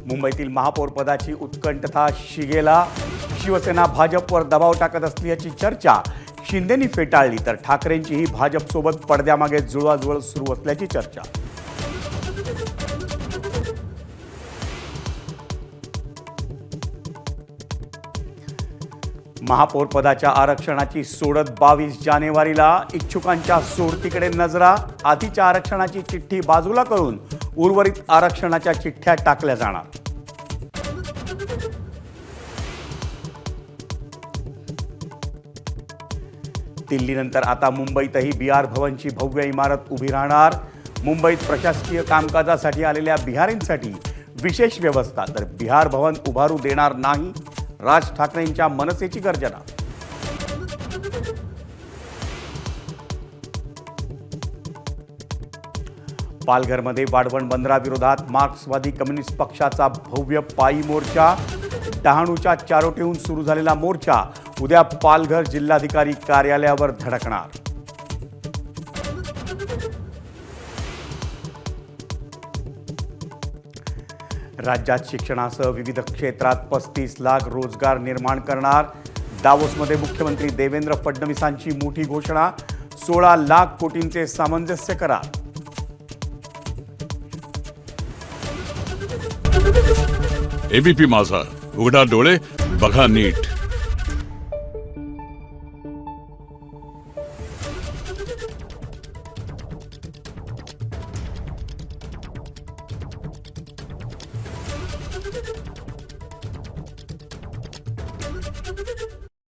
मुंबईतील महापौर पदाची उत्कंठता शिगेला. शिवसेना भाजपवर दबाव टाकत असल्याची चर्चा शिंदेंनी फेटाळली, तर ठाकरेंचीही भाजपसोबत पडद्यामागे जुळवाजुळव सुरू असल्याची चर्चा. महापौर पदाच्या आरक्षणाची सोडत 22 जानेवारीला. इच्छुकांच्या सोडतीकडे नजरा. आधीच्या आरक्षणाची चिठ्ठी बाजूला करून उर्वरित आरक्षणाच्या चिठ्ठ्या टाकल्या जाणार. दिल्लीनंतर आता मुंबईतही बिहार भवनची भव्य इमारत उभी राहणार. मुंबईत प्रशासकीय कामकाजासाठी आलेल्या बिहारींसाठी विशेष व्यवस्था, तर बिहार भवन उभारू देणार नाही, राज ठाकरेंच्या मनसेची गर्जना. पालघरमध्ये वाढवण बंदराविरोधात मार्क्सवादी कम्युनिस्ट पक्षाचा भव्य पायी मोर्चा. डहाणूच्या चारोटीहून सुरू झालेला मोर्चा उद्या पालघर जिल्हाधिकारी कार्यालयावर धडकणार. राज्यात शिक्षणासह विविध क्षेत्रात 35 लाख रोजगार निर्माण करणार. दावोसमध्ये मुख्यमंत्री देवेंद्र फडणवीसांची मोठी घोषणा. 16 लाख कोटींचे सामंजस्य करार. एबीपी माझा, उघडा डोळे बघा नीट.